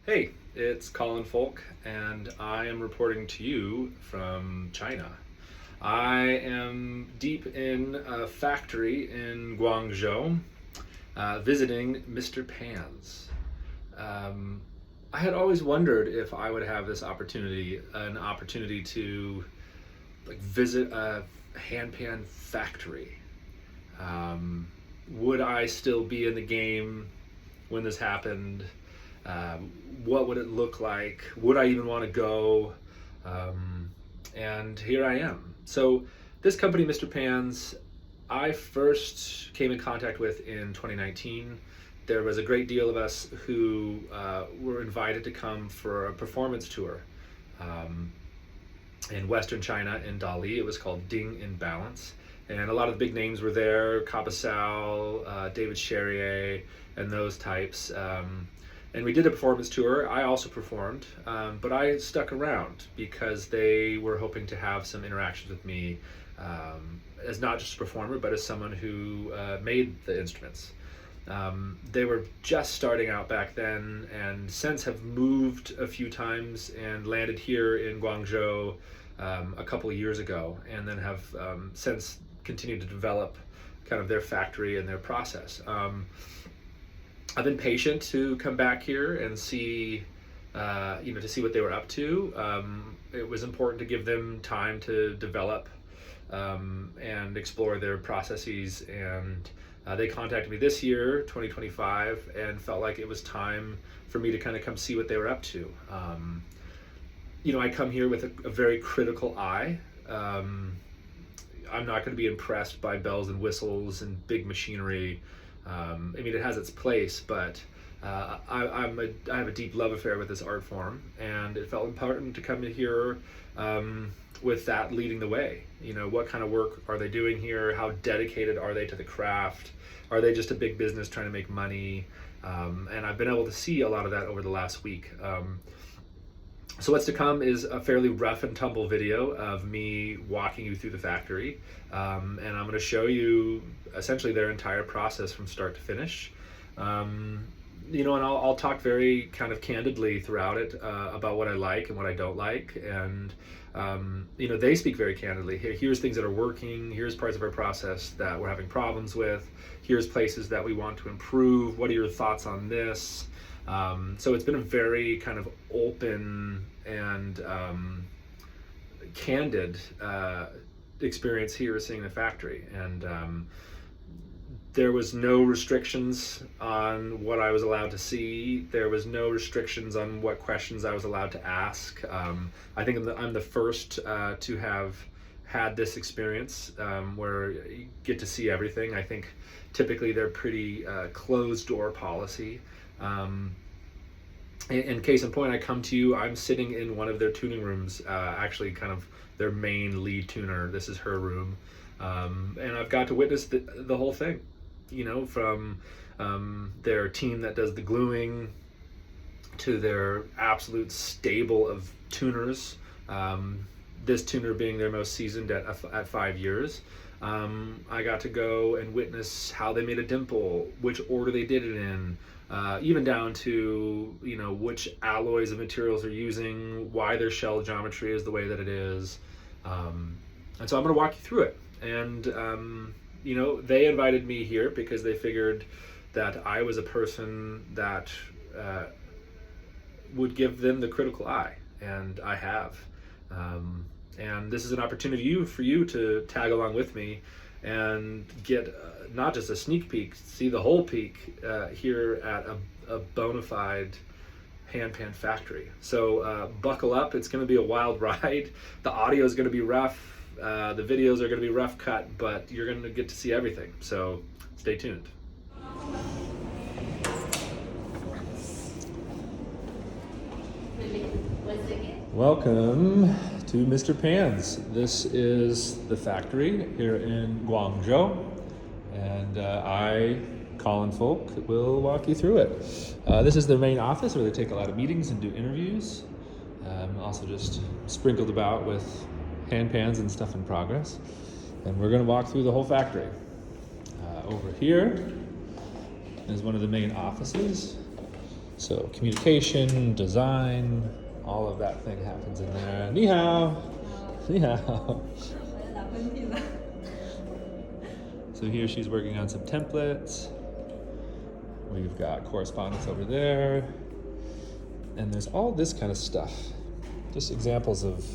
Hey, it's CFoulke, and I am reporting to you from China. I am deep in a factory in Guangzhou, visiting Mr. Pan's. Um, I had always wondered if I would have this opportunity, an opportunity to visit a handpan factory. Would I still be in the game when this happened? What would it look like? Would I even want to go? And here I am. So this company, Mr. Pan's, I first came in contact with in 2019. There was a great deal of us who were invited to come for a performance tour in Western China in Dali. It was called Ding in Balance. And a lot of the big names were there, Capasal, David Cherrier, and those types. And we did a performance tour. I also performed, but I stuck around because they were hoping to have some interactions with me as not just a performer, but as someone who made the instruments. They were just starting out back then, and since have moved a few times and landed here in Guangzhou a couple of years ago, and then have since continued to develop kind of their factory and their process. I've been patient to come back here and see, to see what they were up to. It was important to give them time to develop and explore their processes. And they contacted me this year, 2025, and felt like it was time for me to kind of come see what they were up to. I come here with a very critical eye. I'm not going to be impressed by bells and whistles and big machinery. It has its place, but I have a deep love affair with this art form, and it felt important to come in here with that leading the way. What kind of work are they doing here? How dedicated are they to the craft? Are they just a big business trying to make money? And I've been able to see a lot of that over the last week. So what's to come is a fairly rough and tumble video of me walking you through the factory, and I'm going to show you essentially their entire process from start to finish. And I'll talk very kind of candidly throughout it about what I like and what I don't like, and they speak very candidly. Here's things that are working. Here's parts of our process that we're having problems with. Here's places that we want to improve. What are your thoughts on this? So it's been a very kind of open and candid experience here seeing the factory. And there was no restrictions on what I was allowed to see. There was no restrictions on what questions I was allowed to ask. I think I'm the first to have had this experience where you get to see everything. I think typically they're pretty closed door policy. In case in point, I come to you, I'm sitting in one of their tuning rooms, actually kind of their main lead tuner. This is her room. And I've got to witness the whole thing, from their team that does the gluing to their absolute stable of tuners. This tuner being their most seasoned at 5 years. I got to go and witness how they made a dimple, which order they did it in, even down to which alloys and materials they're using, why their shell geometry is the way that it is, and so I'm going to walk you through it. And they invited me here because they figured that I was a person that would give them the critical eye, and I have. And this is an opportunity for you to tag along with me and get not just a sneak peek, see the whole peak here at a bona fide handpan factory. So buckle up, it's going to be a wild ride. The audio is going to be rough, the videos are going to be rough cut, but you're going to get to see everything. So stay tuned. Welcome to Mr. Pan's. This is the factory here in Guangzhou, and I, CFoulke, will walk you through it. This is their main office where they take a lot of meetings and do interviews. Also just sprinkled about with handpans and stuff in progress. And we're going to walk through the whole factory. Over here is one of the main offices. So communication, design, all of that thing happens in there. Ni hao. Ni hao. So here she's working on some templates. We've got correspondence over there. And there's all this kind of stuff. Just examples of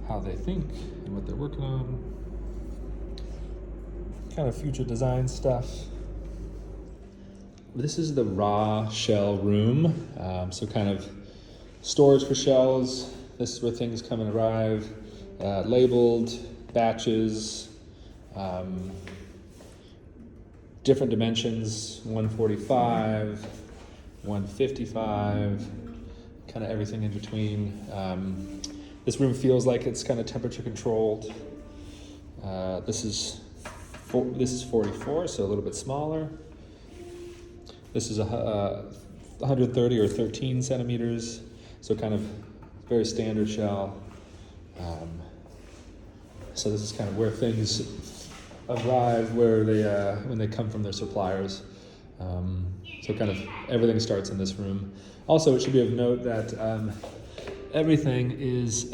how they think and what they're working on. Kind of future design stuff. This is the raw shell room. So kind of storage for shells. This is where things come and arrive. Labeled, batches, different dimensions, 145, 155, kind of everything in between. This room feels like it's kind of temperature controlled. This is 44, so a little bit smaller. This is 130 or 13 centimeters, so kind of very standard shell. So this is kind of where things arrive, where they when they come from their suppliers. So kind of everything starts in this room. Also, it should be of note that everything is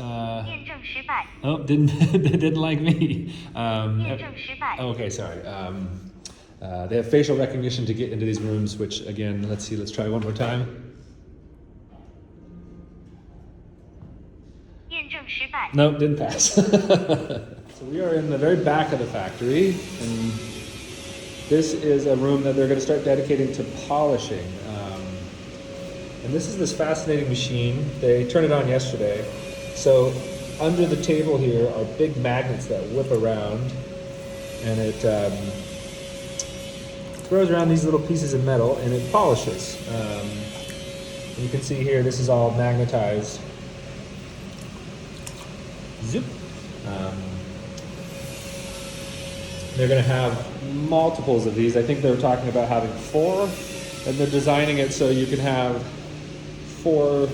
didn't like me. Okay, sorry. They have facial recognition to get into these rooms, which again, let's try one more time. Nope, didn't pass. So we are in the very back of the factory, and this is a room that they're going to start dedicating to polishing. And this is this fascinating machine. They turned it on yesterday. So under the table here are big magnets that whip around, and it throws around these little pieces of metal and it polishes. And you can see here, this is all magnetized. Zip. They're going to have multiples of these. I think they were talking about having 4, and they're designing it so you can have 4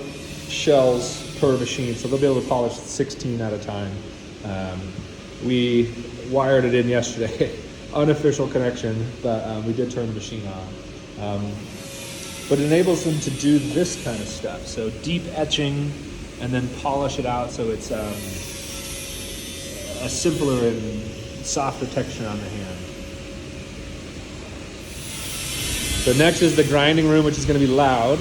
shells per machine. So they'll be able to polish 16 at a time. We wired it in yesterday. Unofficial connection, but we did turn the machine on. But it enables them to do this kind of stuff. So deep etching and then polish it out so it's a simpler and softer texture on the hand. So next is the grinding room, which is going to be loud.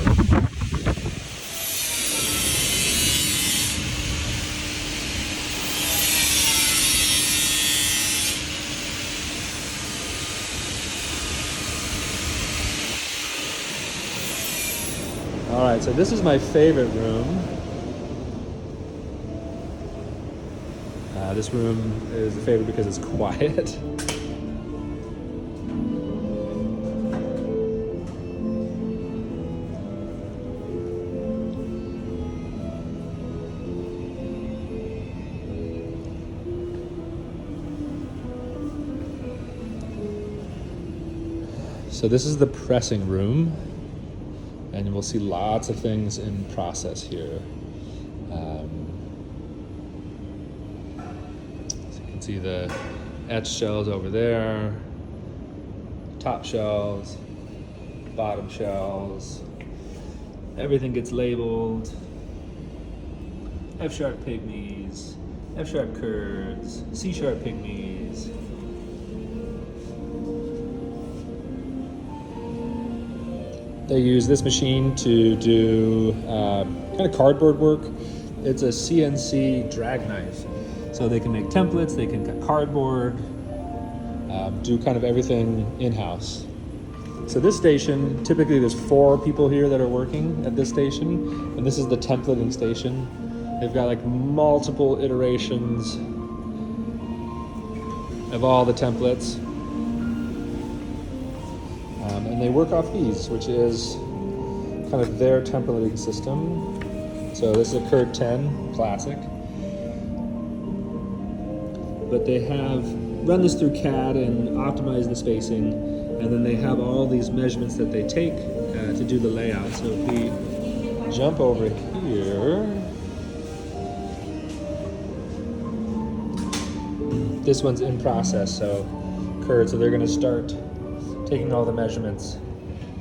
All right, so this is my favorite room. This room is a favorite because it's quiet. So this is the pressing room, and we'll see lots of things in process here. So you can see the etched shells over there, top shells, bottom shells. Everything gets labeled. F-sharp pygmies, F-sharp curds, C-sharp pygmies. They use this machine to do kind of cardboard work. It's a CNC drag knife. So they can make templates, they can cut cardboard, do kind of everything in-house. So this station, typically there's 4 people here that are working at this station, and this is the templating station. They've got like multiple iterations of all the templates. And they work off these, which is kind of their templating system. So this is a Curd 10 Classic. But they have run this through CAD and optimized the spacing, and then they have all these measurements that they take to do the layout. So if we jump over here, this one's in process, so Curd, so they're going to start taking all the measurements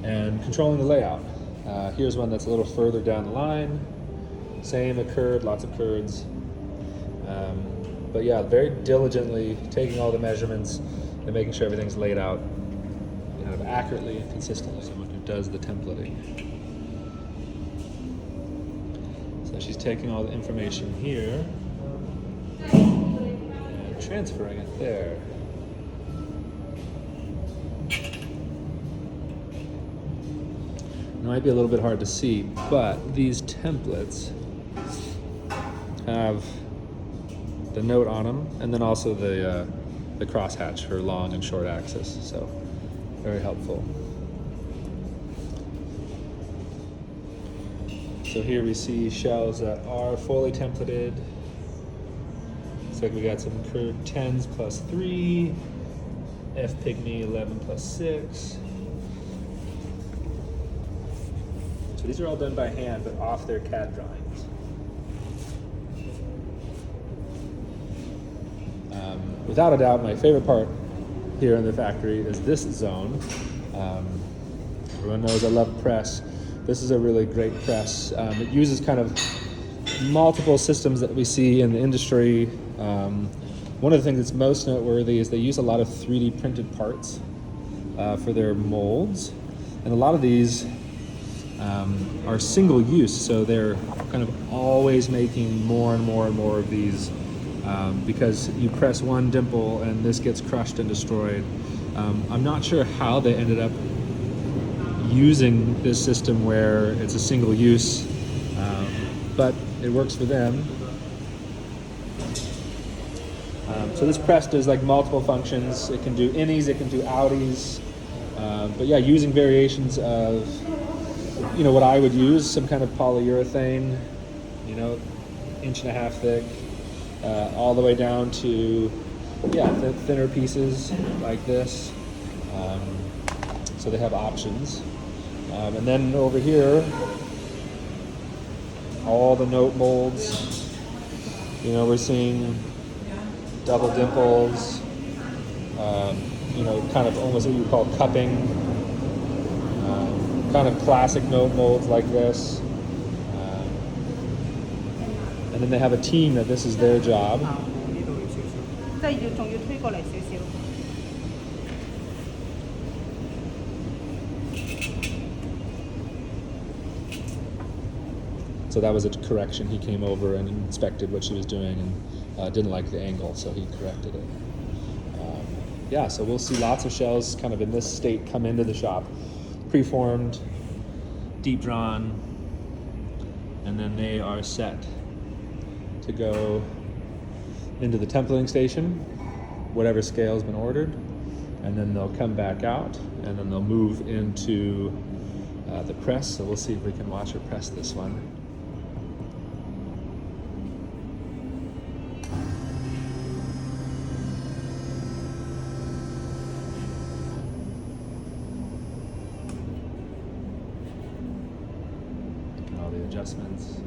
and controlling the layout. Here's one that's a little further down the line. Same, a curd, lots of curds. But yeah, very diligently taking all the measurements and making sure everything's laid out kind of accurately and consistently. Someone who does the templating. So she's taking all the information here and transferring it there. It might be a little bit hard to see, but these templates have the note on them, and then also the crosshatch for long and short axis. So very helpful. So here we see shells that are fully templated. Looks like we got some curd 10s plus 3, F pygmy 11 plus 6. So these are all done by hand, but off their CAD drawings. Without a doubt, my favorite part here in the factory is this zone. Everyone knows I love press. This is a really great press. It uses kind of multiple systems that we see in the industry. One of the things that's most noteworthy is they use a lot of 3D printed parts for their molds. And a lot of these are single use, so they're kind of always making more and more and more of these because you press one dimple and this gets crushed and destroyed. I'm not sure how they ended up using this system where it's a single use, but it works for them. So this press does like multiple functions. It can do innies, it can do outies, but yeah, using variations of what I would use, some kind of polyurethane, 1.5 inch thick, all the way down to thinner pieces like this. So they have options. And then over here, all the note molds. We're seeing double dimples, kind of almost what you call cupping, kind of classic note molds like this. And then they have a team that this is their job. So that was a correction. He came over and inspected what she was doing and didn't like the angle, so he corrected it. So we'll see lots of shells kind of in this state come into the shop. Preformed, deep drawn, and then they are set to go into the templating station, whatever scale has been ordered, and then they'll come back out, and then they'll move into the press. So we'll see if we can watch her press this one. And all the adjustments.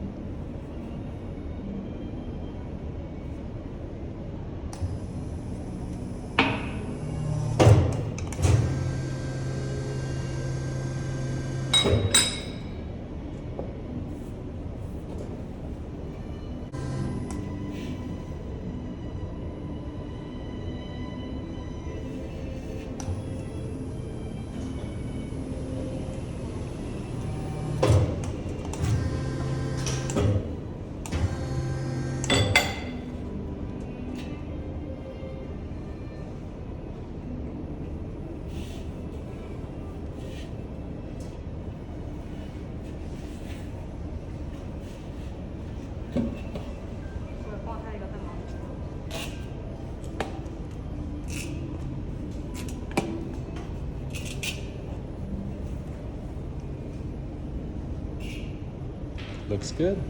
Looks good.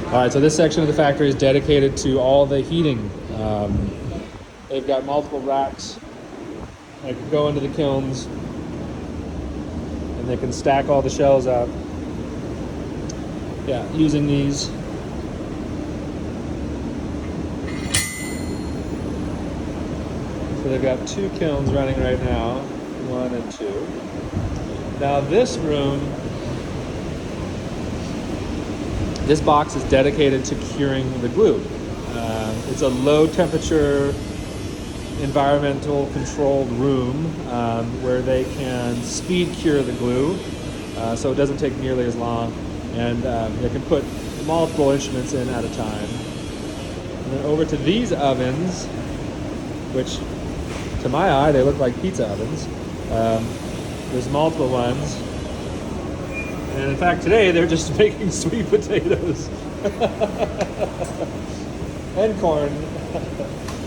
All right, so this section of the factory is dedicated to all the heating. They've got multiple racks that can go into the kilns, and they can stack all the shells up. Yeah, using these. So they've got 2 kilns running right now, 1 and 2. Now this room, this box is dedicated to curing the glue. It's a low temperature, environmental controlled room where they can speed cure the glue, so it doesn't take nearly as long, and they can put multiple instruments in at a time. And then over to these ovens, which to my eye they look like pizza ovens. There's multiple ones, and in fact today they're just making sweet potatoes and corn.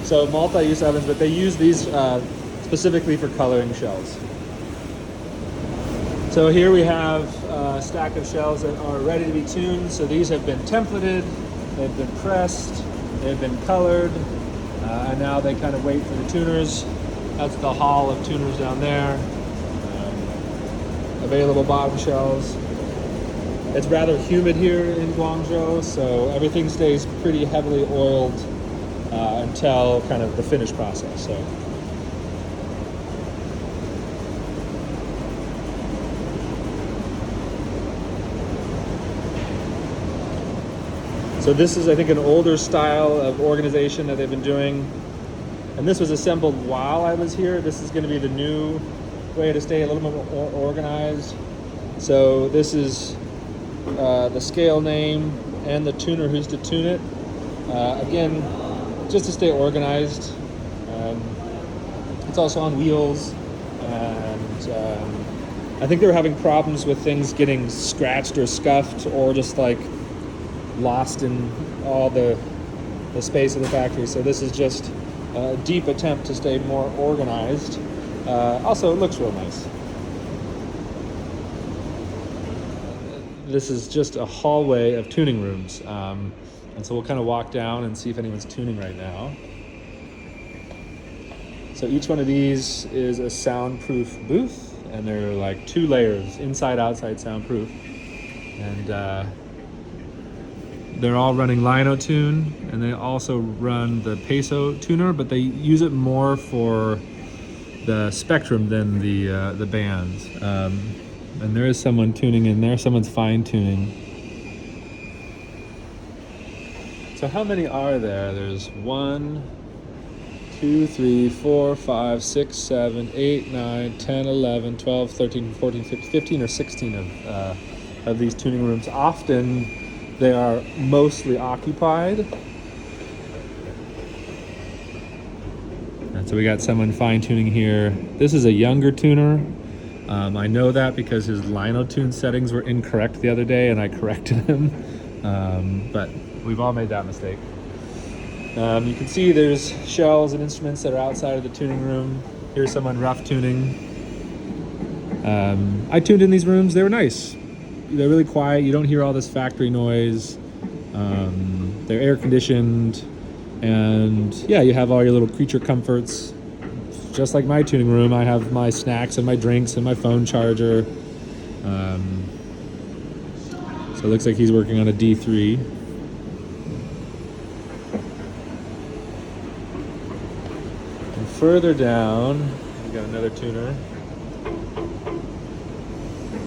So multi-use ovens, but they use these specifically for coloring shells. So here we have a stack of shells that are ready to be tuned. So these have been templated, they've been pressed, they've been colored, and now they kind of wait for the tuners. That's the hall of tuners down there. Available bottom shells. It's rather humid here in Guangzhou, so everything stays pretty heavily oiled until kind of the finish process. So this is, I think, an older style of organization that they've been doing. And this was assembled while I was here. This is going to be the new way to stay a little bit more organized. So this is the scale name and the tuner who's to tune it. Again, just to stay organized. It's also on wheels, and I think they were having problems with things getting scratched or scuffed or just like lost in all the space of the factory. So this is just a deep attempt to stay more organized. Also, it looks real nice. This is just a hallway of tuning rooms. And so we'll kind of walk down and see if anyone's tuning right now. So each one of these is a soundproof booth, and they're like 2 layers, inside, outside soundproof. And they're all running Lino Tune, and they also run the Peso tuner, but they use it more for the spectrum than the bands. And there is someone tuning in there, someone's fine tuning. So how many are there? There's 1, 2, 3, 4, 5, 6, 7, 8, 9, 10, 11, 12, 13, 14, 15 or 16 of these tuning rooms. Often they are mostly occupied. And so we got someone fine tuning here. This is a younger tuner. I know that because his Lino Tune settings were incorrect the other day, and I corrected him. But we've all made that mistake. You can see there's shells and instruments that are outside of the tuning room. Here's someone rough tuning. I tuned in these rooms. They were nice. They're really quiet. You don't hear all this factory noise. They're air conditioned. And yeah, you have all your little creature comforts. Just like my tuning room, I have my snacks and my drinks and my phone charger. So it looks like he's working on a D3. And further down, we got another tuner,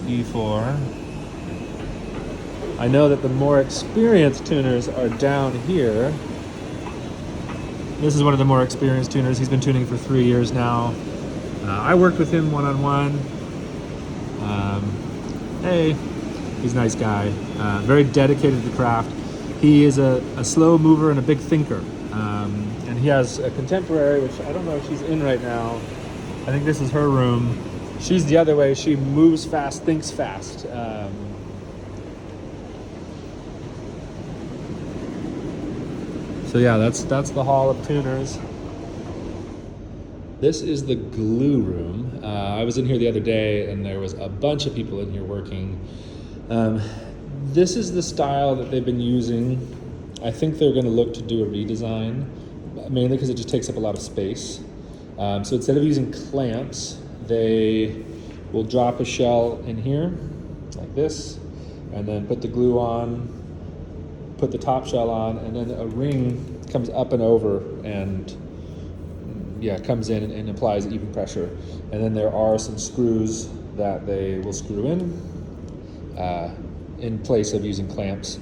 D4. I know that the more experienced tuners are down here. This is one of the more experienced tuners. He's been tuning for 3 years now. I worked with him one-on-one. Hey, he's a nice guy. Very dedicated to the craft. He is a slow mover and a big thinker. And he has a contemporary, which I don't know if she's in right now. I think this is her room. She's the other way. She moves fast, thinks fast. So yeah, that's the hall of tuners. This is the glue room. I was in here the other day, and there was a bunch of people in here working. This is the style that they've been using. I think they're going to look to do a redesign, mainly because it just takes up a lot of space. So instead of using clamps, they will drop a shell in here, like this, and then put the glue on, put the top shell on, and then a ring comes up and over and comes in and applies even pressure. And then there are some screws that they will screw in place of using clamps.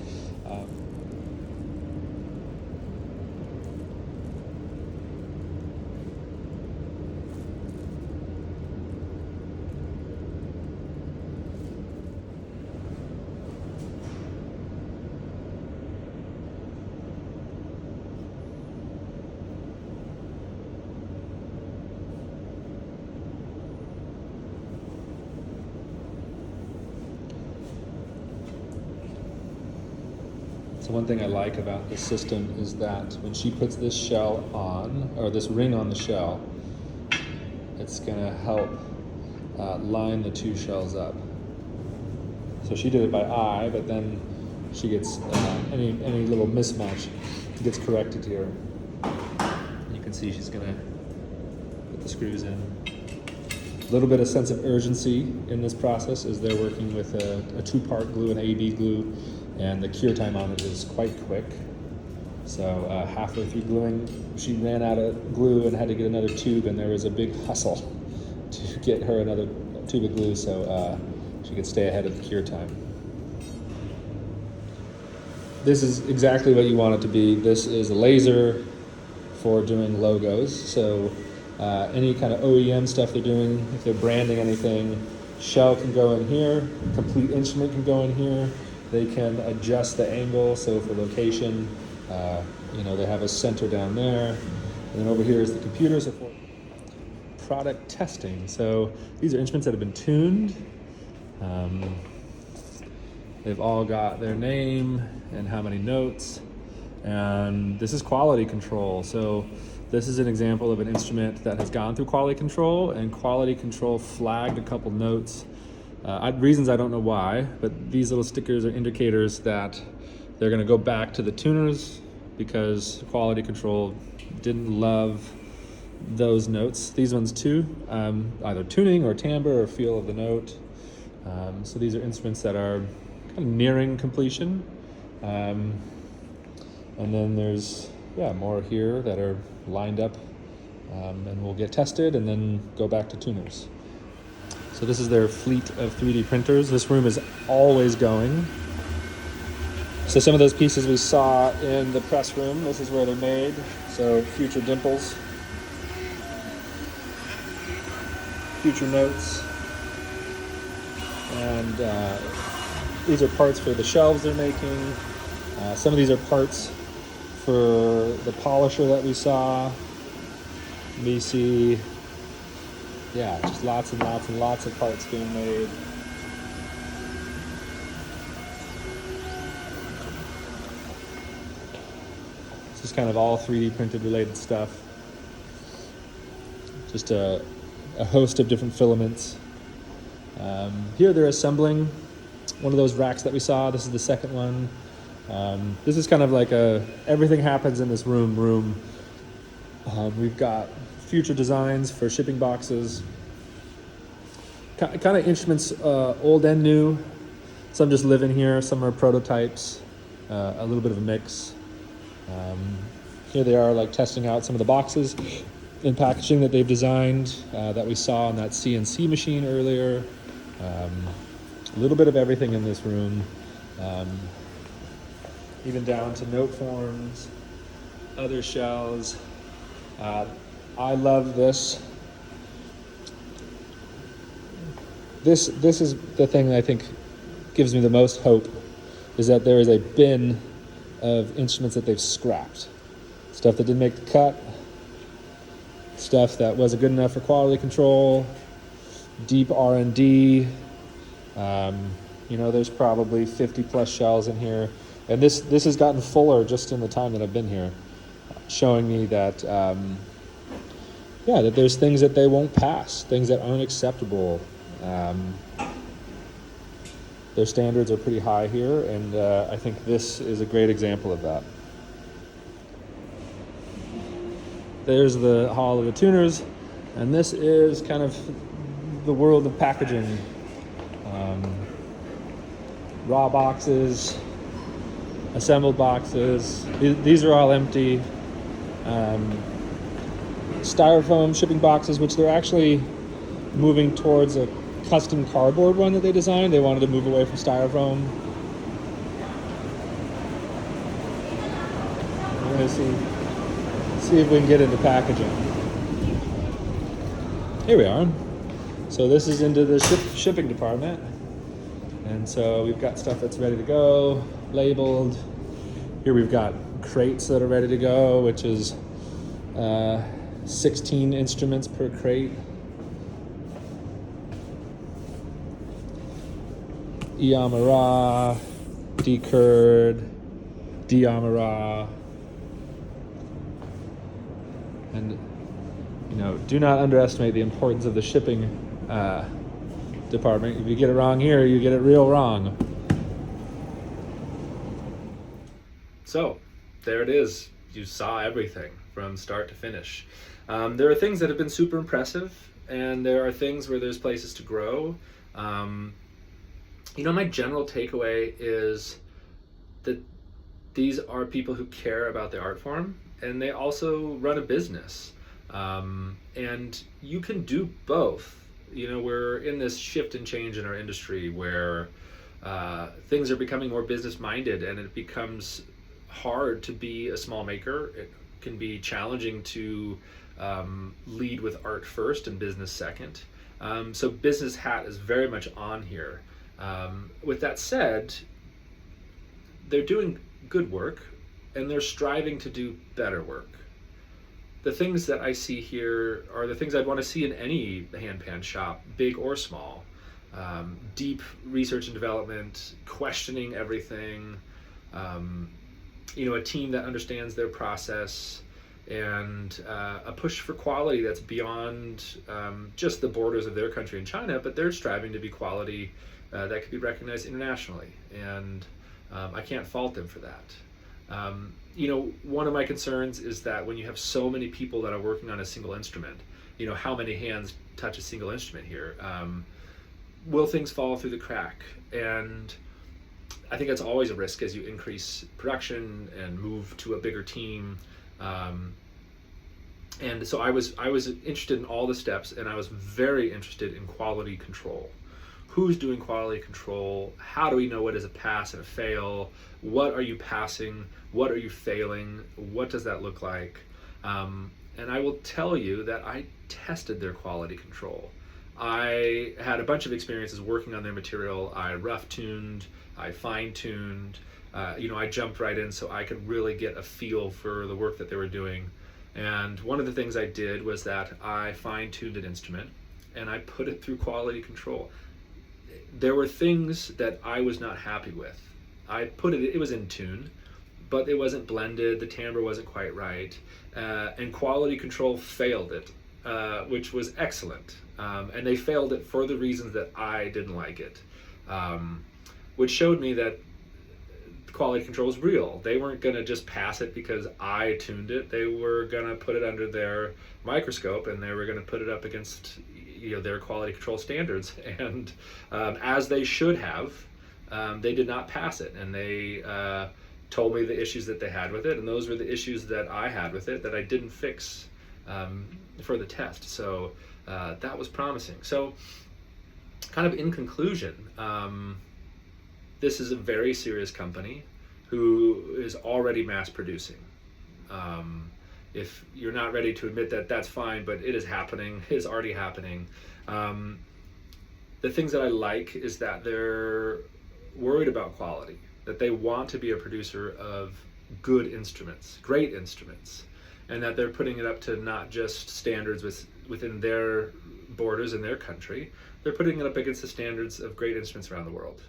So one thing I like about this system is that when she puts this shell on, or this ring on the shell, it's gonna help line the two shells up. So she did it by eye, but then she gets any little mismatch gets corrected here. You can see she's gonna put the screws in. A little bit of sense of urgency in this process as they're working with a two-part glue, an AB glue, and the cure time on it is quite quick. So halfway through gluing, she ran out of glue and had to get another tube, and there was a big hustle to get her another tube of glue so she could stay ahead of the cure time. This is exactly what you want it to be. This is a laser for doing logos. So any kind of OEM stuff they're doing, if they're branding anything, shell can go in here, complete instrument can go in here. They can adjust the angle, so for location, they have a center down there. And then over here is the computer, so for product testing. So these are instruments that have been tuned. They've all got their name and how many notes. And this is quality control. So this is an example of an instrument that has gone through quality control, and quality control flagged a couple notes. Reasons I don't know why, but these little stickers are indicators that they're going to go back to the tuners because quality control didn't love those notes. These ones too, either tuning or timbre or feel of the note. So these are instruments that are kind of nearing completion. And then there's more here that are lined up and will get tested and then go back to tuners. So this is their fleet of 3D printers. This room is always going. So some of those pieces we saw in the press room, this is where they're made. So future dimples, future notes, and these are parts for the shelves they're making. Some of these are parts for the polisher that we saw. We see just lots and lots and lots of parts being made. This is kind of all 3D printed related stuff. Just a host of different filaments. Here they're assembling one of those racks that we saw. This is the second one. This is kind of like everything happens in this room. We've got future designs for shipping boxes, kind of instruments, old and new. Some just live in here, some are prototypes, a little bit of a mix. Here they are testing out some of the boxes and packaging that they've designed that we saw on that CNC machine earlier. A little bit of everything in this room, even down to note forms, other shells. I love this. This is the thing that I think gives me the most hope, is that there is a bin of instruments that they've scrapped. Stuff that didn't make the cut, stuff that wasn't good enough for quality control, deep R&D. There's probably 50 plus shells in here. And this has gotten fuller just in the time that I've been here, showing me that that there's things that they won't pass, things that aren't acceptable. Their standards are pretty high here, and I think this is a great example of that. There's the Hall of the Tuners, and this is kind of the world of packaging. Raw boxes, assembled boxes. These are all empty. Styrofoam shipping boxes, which they're actually moving towards a custom cardboard one that they designed. They wanted to move away from styrofoam. We're gonna see if we can get into packaging. Here we are. So this is into the shipping department. And so we've got stuff that's ready to go, labeled. Here we've got crates that are ready to go, which is 16 instruments per crate. Eamara, decurd, deamara. And do not underestimate the importance of the shipping department. If you get it wrong here, you get it real wrong. So, there it is. You saw everything from start to finish. There are things that have been super impressive, and there are things where there's places to grow. My general takeaway is that these are people who care about the art form, and they also run a business. And you can do both. We're in this shift and change in our industry where things are becoming more business-minded, and it becomes hard to be a small maker. It can be challenging to lead with art first and business second. So business hat is very much on here. With that said, they're doing good work, and they're striving to do better work. The things that I see here are the things I'd want to see in any handpan shop, big or small. Deep research and development, questioning everything, a team that understands their process, and a push for quality that's beyond just the borders of their country and China, but they're striving to be quality that could be recognized internationally, and I can't fault them for that. One of my concerns is that when you have so many people that are working on a single instrument, how many hands touch a single instrument here? Will things fall through the crack? And I think that's always a risk as you increase production and move to a bigger team. And so I was interested in all the steps, and I was very interested in quality control. Who's doing quality control? How do we know what is a pass and a fail? What are you passing? What are you failing? What does that look like? And I will tell you that I tested their quality control. I had a bunch of experiences working on their material. I rough-tuned, I fine-tuned, I jumped right in so I could really get a feel for the work that they were doing. And one of the things I did was that I fine-tuned an instrument and I put it through quality control. There were things that I was not happy with. It was in tune, but it wasn't blended, the timbre wasn't quite right, and quality control failed it, which was excellent. And they failed it for the reasons that I didn't like it, which showed me that quality control was real. They weren't going to just pass it because I tuned it. They were going to put it under their microscope, and they were going to put it up against their quality control standards. And as they should have, they did not pass it. And they told me the issues that they had with it, and those were the issues that I had with it that I didn't fix for the test. So that was promising. So kind of in conclusion, this is a very serious company who is already mass producing. If you're not ready to admit that, that's fine, but it is happening. It is already happening. The things that I like is that they're worried about quality, that they want to be a producer of good instruments, great instruments, and that they're putting it up to not just standards within their borders in their country, they're putting it up against the standards of great instruments around the world.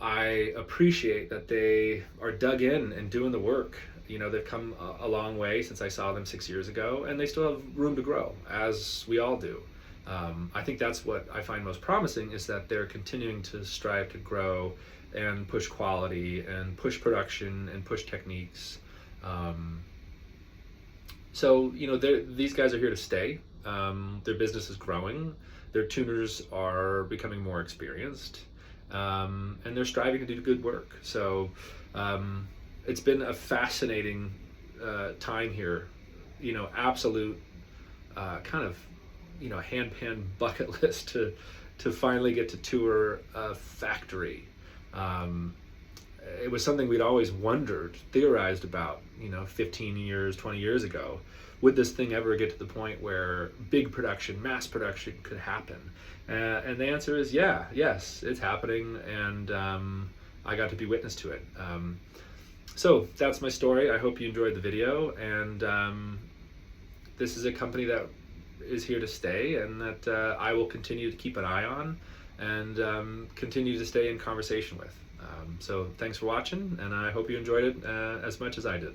I appreciate that they are dug in and doing the work. They've come a long way since I saw them 6 years ago, and they still have room to grow, as we all do. I think that's what I find most promising, is that they're continuing to strive to grow and push quality and push production and push techniques. So these guys are here to stay. Their business is growing. Their tuners are becoming more experienced. And they're striving to do good work. So it's been a fascinating time here. Absolute kind of handpan bucket list to finally get to tour a factory. It was something we'd always wondered, theorized about, 15 years, 20 years ago. Would this thing ever get to the point where big production, mass production could happen? And the answer is yes, it's happening, and I got to be witness to it. So that's my story. I hope you enjoyed the video, and this is a company that is here to stay, and that I will continue to keep an eye on, and continue to stay in conversation with. So thanks for watching, and I hope you enjoyed it as much as I did.